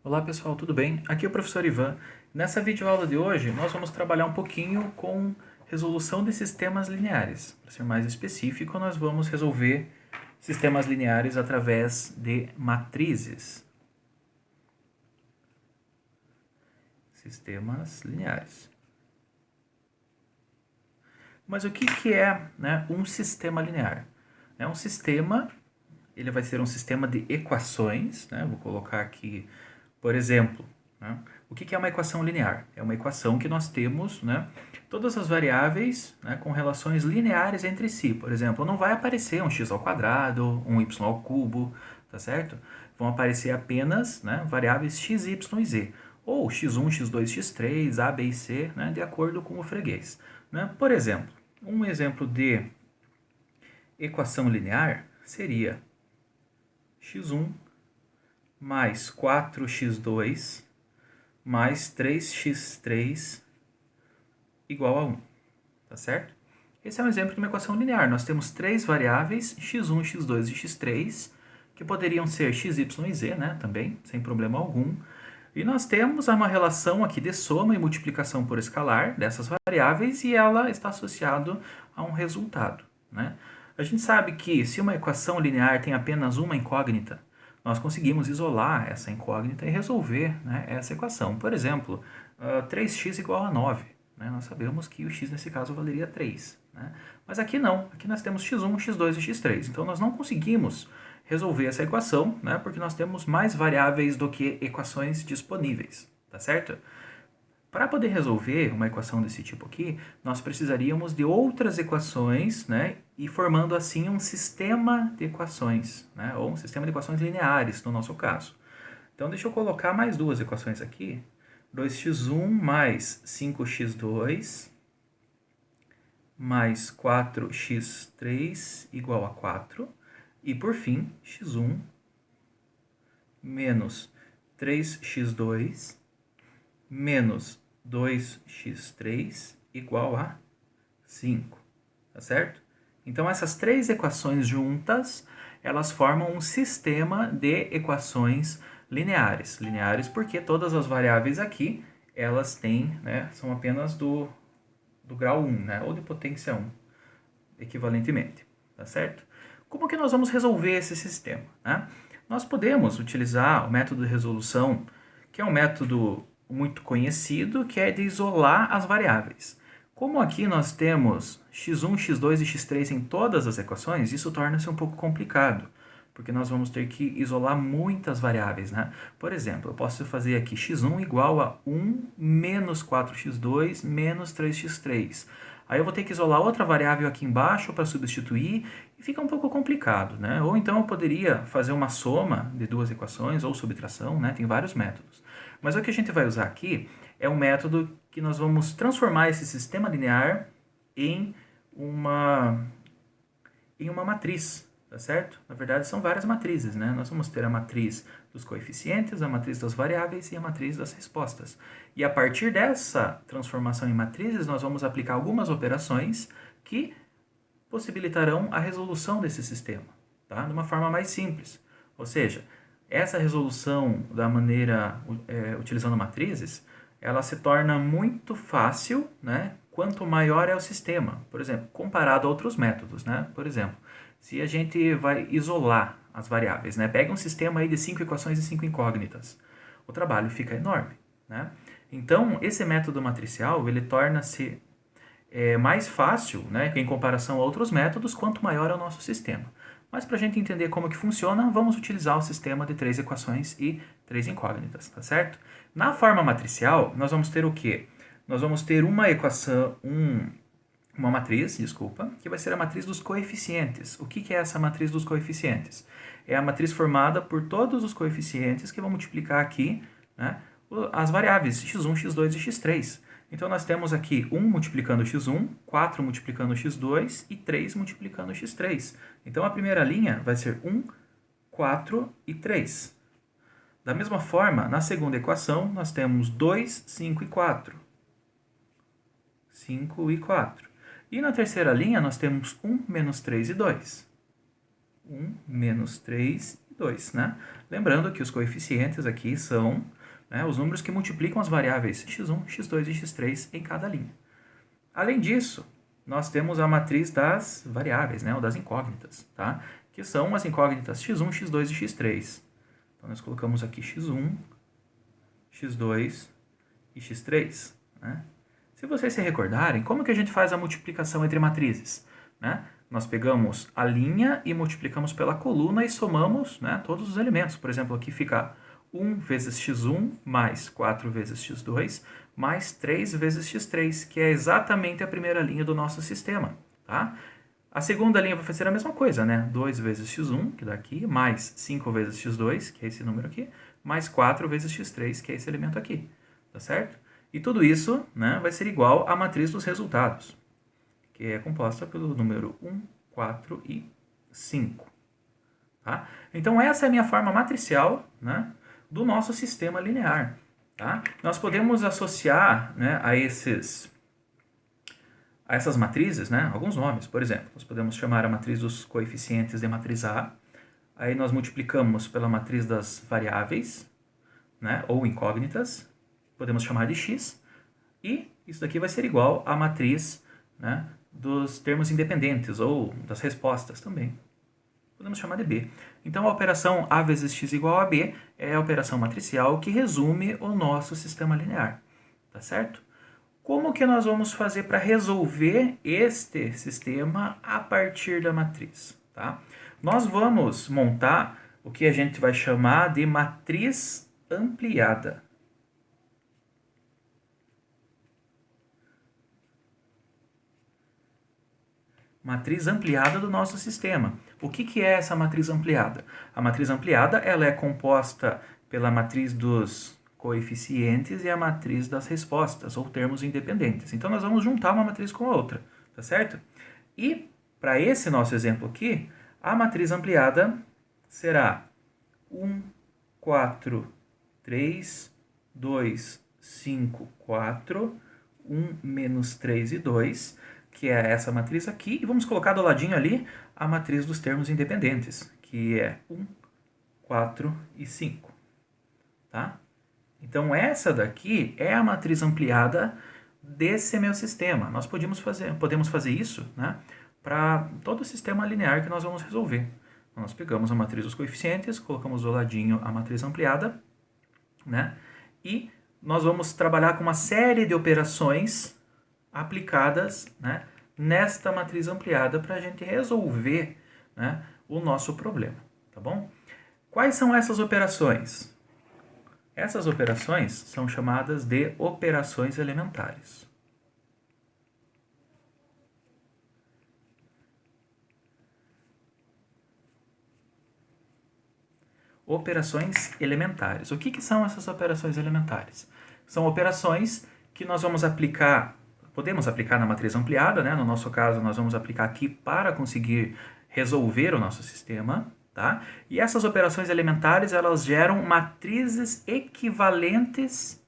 Olá pessoal, tudo bem? Aqui é o professor Ivan. Nessa videoaula de hoje, nós vamos trabalhar um pouquinho com resolução de sistemas lineares. Para ser mais específico, nós vamos resolver sistemas lineares através de matrizes. Sistemas lineares. Mas o que é, um sistema linear? É um sistema, ele vai ser um sistema de equações, vou colocar aqui, por exemplo, o que é uma equação linear? É uma equação que nós temos todas as variáveis com relações lineares entre si. Por exemplo, não vai aparecer um x ao quadrado, um y ao cubo, tá certo? Vão aparecer apenas variáveis x, y e z. Ou x1, x2, x3, a, b e c, de acordo com o freguês. Por exemplo, um exemplo de equação linear seria x1 mais 4x2 mais 3x3 igual a 1, tá certo? Esse é um exemplo de uma equação linear. Nós temos três variáveis, x1, x2 e x3, que poderiam ser x, y e z, também, sem problema algum. E nós temos uma relação aqui de soma e multiplicação por escalar dessas variáveis e ela está associada a um resultado, A gente sabe que se uma equação linear tem apenas uma incógnita, nós conseguimos isolar essa incógnita e resolver essa equação. Por exemplo, 3x igual a 9. Nós sabemos que o x nesse caso valeria 3. Mas aqui não, aqui nós temos x1, x2 e x3. Então nós não conseguimos resolver essa equação, porque nós temos mais variáveis do que equações disponíveis, tá certo? Para poder resolver uma equação desse tipo aqui, nós precisaríamos de outras equações, e formando assim um sistema de equações, ou um sistema de equações lineares, no nosso caso. Então, deixa eu colocar mais duas equações aqui. 2x1 mais 5x2 mais 4x3 igual a 4. E, por fim, x1 menos 3x2 menos 2x3 igual a 5, tá certo? Então, essas três equações juntas, elas formam um sistema de equações lineares. Lineares porque todas as variáveis aqui, elas têm, são apenas do grau 1, ou de potência 1, equivalentemente, tá certo? Como que nós vamos resolver esse sistema? Nós podemos utilizar o método de resolução, que é um método muito conhecido, que é de isolar as variáveis. Como aqui nós temos x1, x2 e x3 em todas as equações, isso torna-se um pouco complicado, porque nós vamos ter que isolar muitas variáveis. Por exemplo, eu posso fazer aqui x1 igual a 1 menos 4x2 menos 3x3. Aí eu vou ter que isolar outra variável aqui embaixo para substituir e fica um pouco complicado, Ou então eu poderia fazer uma soma de duas equações ou subtração, Tem vários métodos. Mas o que a gente vai usar aqui é um método que nós vamos transformar esse sistema linear em uma matriz, tá certo? Na verdade, são várias matrizes, Nós vamos ter a matriz dos coeficientes, a matriz das variáveis e a matriz das respostas. E a partir dessa transformação em matrizes, nós vamos aplicar algumas operações que possibilitarão a resolução desse sistema, tá? De uma forma mais simples. Ou seja, essa resolução da maneira utilizando matrizes, ela se torna muito fácil, quanto maior é o sistema. Por exemplo, comparado a outros métodos, Por exemplo, se a gente vai isolar as variáveis, pega um sistema aí de 5 equações e 5 incógnitas, o trabalho fica enorme, Então, esse método matricial, ele torna-se mais fácil, em comparação a outros métodos, quanto maior é o nosso sistema. Mas para a gente entender como que funciona, vamos utilizar o sistema de 3 equações e 3 incógnitas, tá certo? Na forma matricial, nós vamos ter o quê? Nós vamos ter uma equação, uma matriz, que vai ser a matriz dos coeficientes. O que é essa matriz dos coeficientes? É a matriz formada por todos os coeficientes que vão multiplicar aqui as variáveis x1, x2 e x3. Então, nós temos aqui 1 multiplicando x1, 4 multiplicando x2 e 3 multiplicando x3. Então, a primeira linha vai ser 1, 4 e 3. Da mesma forma, na segunda equação, nós temos 2, 5 e 4. 5 e 4. E na terceira linha, nós temos 1, menos 3 e 2. 1, menos 3 e e 2, né? Lembrando que os coeficientes aqui são, né, os números que multiplicam as variáveis x1, x2 e x3 em cada linha. Além disso, nós temos a matriz das variáveis, né, ou das incógnitas, tá? Que são as incógnitas x1, x2 e x3. Então, nós colocamos aqui x1, x2 e x3, né? Se vocês se recordarem, como que a gente faz a multiplicação entre matrizes, né? Nós pegamos a linha e multiplicamos pela coluna e somamos, né, todos os elementos. Por exemplo, aqui fica 1 vezes x1 mais 4 vezes x2 mais 3 vezes x3, que é exatamente a primeira linha do nosso sistema, tá? A segunda linha vai fazer a mesma coisa, né? 2 vezes x1, que dá aqui, mais 5 vezes x2, que é esse número aqui, mais 4 vezes x3, que é esse elemento aqui, tá certo? E tudo isso, né, vai ser igual à matriz dos resultados, que é composta pelo número 1, 4 e 5. Tá? Então, essa é a minha forma matricial, né, do nosso sistema linear. Tá? Nós podemos associar, né, a essas matrizes, né, alguns nomes. Por exemplo, nós podemos chamar a matriz dos coeficientes de matriz A. Aí nós multiplicamos pela matriz das variáveis, né, ou incógnitas. Podemos chamar de x. E isso daqui vai ser igual à matriz, né, dos termos independentes ou das respostas também. Podemos chamar de B. Então, a operação A vezes x igual a B é a operação matricial que resume o nosso sistema linear. Tá certo? Como que nós vamos fazer para resolver este sistema a partir da matriz? Tá? Nós vamos montar o que a gente vai chamar de matriz ampliada. Matriz ampliada do nosso sistema. O que é essa matriz ampliada? A matriz ampliada ela é composta pela matriz dos coeficientes e a matriz das respostas, ou termos independentes. Então, nós vamos juntar uma matriz com a outra, tá certo? E, para esse nosso exemplo aqui, a matriz ampliada será 1, 4, 3, 2, 5, 4, 1, menos 3 e 2, que é essa matriz aqui, e vamos colocar do ladinho ali a matriz dos termos independentes, que é 1, 4 e 5. Tá? Então, essa daqui é a matriz ampliada desse meu sistema. Nós podemos fazer isso, né, para todo o sistema linear que nós vamos resolver. Então, nós pegamos a matriz dos coeficientes, colocamos do ladinho a matriz ampliada, né, e nós vamos trabalhar com uma série de operações aplicadas, né, nesta matriz ampliada para a gente resolver, né, o nosso problema, tá bom? Quais são essas operações? Essas operações são chamadas de operações elementares. Operações elementares. O que são essas operações elementares? São operações que nós vamos aplicar, podemos aplicar na matriz ampliada, né? No nosso caso, nós vamos aplicar aqui para conseguir resolver o nosso sistema, tá? E essas operações elementares, elas geram matrizes equivalentes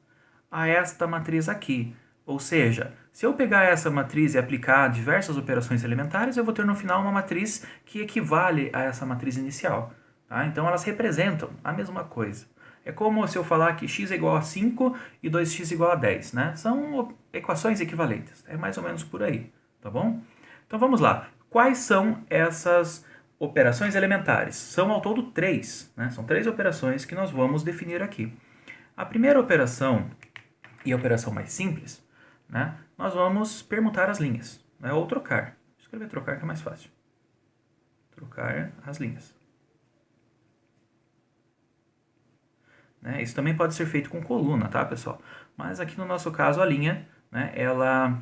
a esta matriz aqui. Ou seja, se eu pegar essa matriz e aplicar diversas operações elementares, eu vou ter no final uma matriz que equivale a essa matriz inicial. Tá? Então, elas representam a mesma coisa. É como se eu falar que x é igual a 5 e 2x igual a 10, né? São equações equivalentes. É mais ou menos por aí, tá bom? Então, vamos lá. Quais são essas operações elementares? São ao todo 3, né? São 3 operações que nós vamos definir aqui. A primeira operação, e a operação mais simples, né? Nós vamos permutar as linhas, né? Ou trocar. Vou escrever trocar que é mais fácil. Trocar as linhas. Né? Isso também pode ser feito com coluna, tá, pessoal? Mas aqui no nosso caso, a linha, né, ela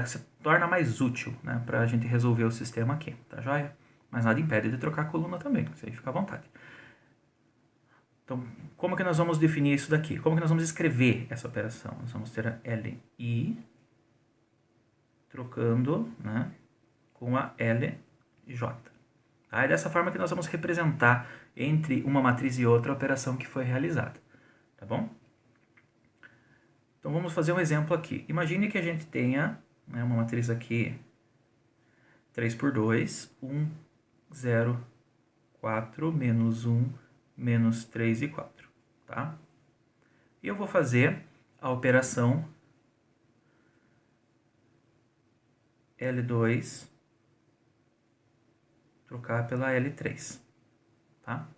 se torna mais útil, né, para a gente resolver o sistema aqui, tá joia? Mas nada impede de trocar a coluna também, isso aí fica à vontade. Então, como que nós vamos definir isso daqui? Como que nós vamos escrever essa operação? Nós vamos ter a LI trocando, né, com a LJ. Tá? É dessa forma que nós vamos representar entre uma matriz e outra a operação que foi realizada. Tá bom? Então, vamos fazer um exemplo aqui. Imagine que a gente tenha, né, uma matriz aqui 3 por 2, 1, 0, 4 menos 1 menos 3 e 4, tá? E eu vou fazer a operação L2 trocar pela L3, tá?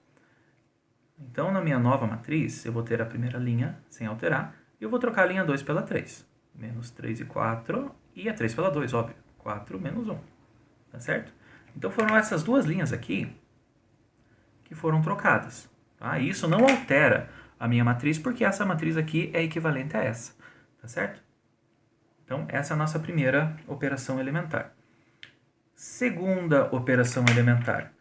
Então, na minha nova matriz, eu vou ter a primeira linha sem alterar, e eu vou trocar a linha 2 pela 3. Menos 3 e 4, e a 3 pela 2, óbvio. 4 menos 1, tá certo? Então, foram essas duas linhas aqui que foram trocadas, tá? E isso não altera a minha matriz, porque essa matriz aqui é equivalente a essa, tá certo? Então, essa é a nossa primeira operação elementar. Segunda operação elementar.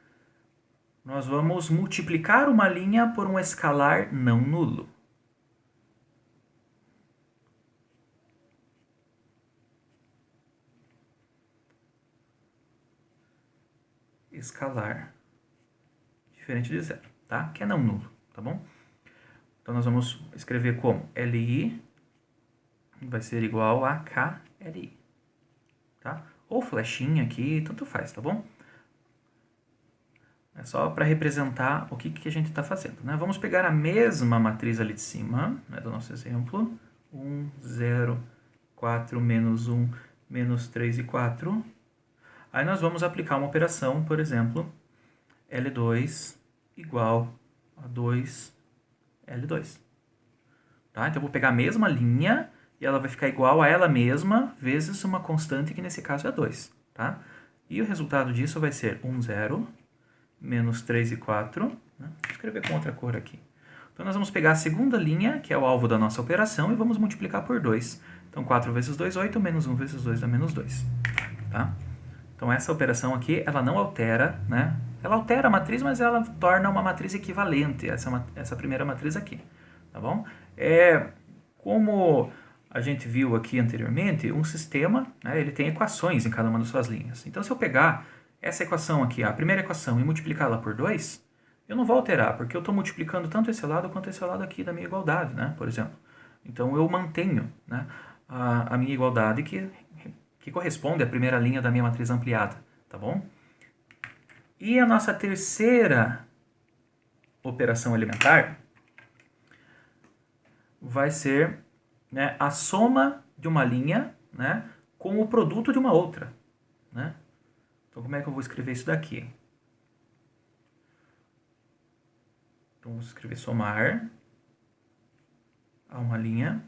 Nós vamos multiplicar uma linha por um escalar não nulo. Escalar diferente de zero, tá? Que é não nulo, tá bom? Então, nós vamos escrever como LI vai ser igual a KLI, tá? Ou flechinha aqui, tanto faz, tá bom? É só para representar o que a gente está fazendo, né? Vamos pegar a mesma matriz ali de cima, né, do nosso exemplo. 1, 0, 4, menos 1, menos 3 e 4. Aí nós vamos aplicar uma operação, por exemplo, L2 igual a 2L2. Tá? Então eu vou pegar a mesma linha e ela vai ficar igual a ela mesma vezes uma constante que nesse caso é 2. Tá? E o resultado disso vai ser 1, 0, menos 3 e 4. Né? Vou escrever com outra cor aqui. Então nós vamos pegar a segunda linha, que é o alvo da nossa operação, e vamos multiplicar por 2. Então 4 vezes 2, 8, menos 1 vezes 2 dá menos 2. Tá? Então essa operação aqui, ela não altera, né? Ela altera a matriz, mas ela torna uma matriz equivalente, essa primeira matriz aqui, tá bom? Como a gente viu aqui anteriormente, um sistema, né, ele tem equações em cada uma das suas linhas. Então se eu pegar essa equação aqui, a primeira equação, e multiplicá-la por 2, eu não vou alterar, porque eu estou multiplicando tanto esse lado quanto esse lado aqui da minha igualdade, né, por exemplo. Então eu mantenho, né, a minha igualdade que corresponde à primeira linha da minha matriz ampliada, tá bom? E a nossa terceira operação elementar vai ser, né, a soma de uma linha, né, com o produto de uma outra, né? Então, como é que eu vou escrever isso daqui? Então, vamos escrever somar a uma linha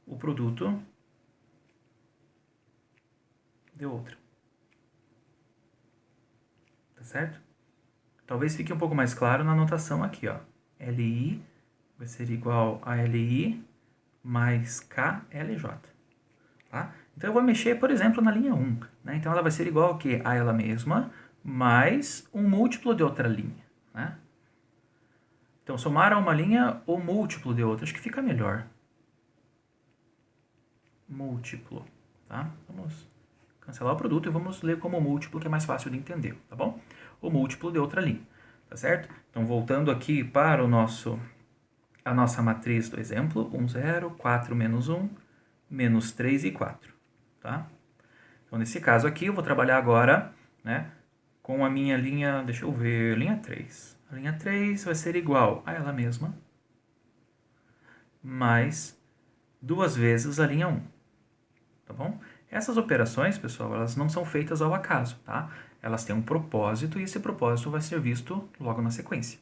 o produto de outra. Tá certo? Talvez fique um pouco mais claro na anotação aqui, ó. LI vai ser igual a LI mais KLJ. Tá? Então eu vou mexer, por exemplo, na linha 1. Né? Então ela vai ser igual ao quê? A ela mesma mais um múltiplo de outra linha. Né? Então somar a uma linha o múltiplo de outra. Acho que fica melhor. Múltiplo. Tá? Vamos cancelar o produto e vamos ler como múltiplo, que é mais fácil de entender. Tá bom? O múltiplo de outra linha. Tá certo? Então voltando aqui para a nossa matriz do exemplo. 1, 0, 4 menos 1, menos 3 e 4. Tá? Então, nesse caso aqui, eu vou trabalhar agora, né, com a minha linha, deixa eu ver, linha 3. A linha 3 vai ser igual a ela mesma, mais 2 vezes a linha 1. Tá bom? Essas operações, pessoal, elas não são feitas ao acaso, tá? Elas têm um propósito e esse propósito vai ser visto logo na sequência.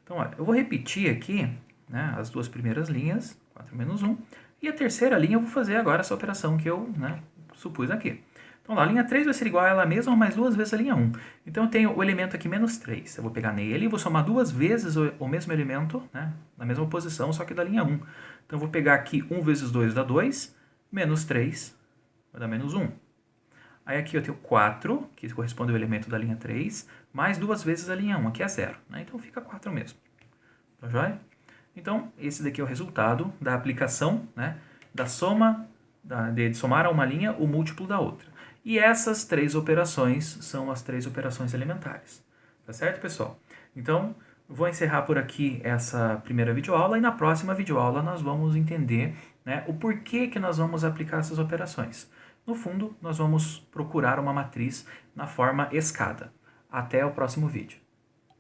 Então, olha, eu vou repetir aqui, né, as duas primeiras linhas, 4 menos 1, e a terceira linha eu vou fazer agora essa operação que eu, né, supus aqui. Então, lá, a linha 3 vai ser igual a ela mesma, mais 2 vezes a linha 1. Então, eu tenho o elemento aqui, menos 3. Eu vou pegar nele e vou somar 2 vezes o mesmo elemento, né, na mesma posição, só que da linha 1. Então, eu vou pegar aqui 1 vezes 2 dá 2, menos 3 vai dar menos 1. Aí aqui eu tenho 4, que corresponde ao elemento da linha 3, mais 2 vezes a linha 1, aqui é 0. Né? Então, fica 4 mesmo. Tá joia? Então, esse daqui é o resultado da aplicação, né, da soma, de somar a uma linha o múltiplo da outra. E essas 3 operações são as 3 operações elementares. Tá certo, pessoal? Então, vou encerrar por aqui essa primeira videoaula e na próxima videoaula nós vamos entender, né, o porquê que nós vamos aplicar essas operações. No fundo, nós vamos procurar uma matriz na forma escada. Até o próximo vídeo.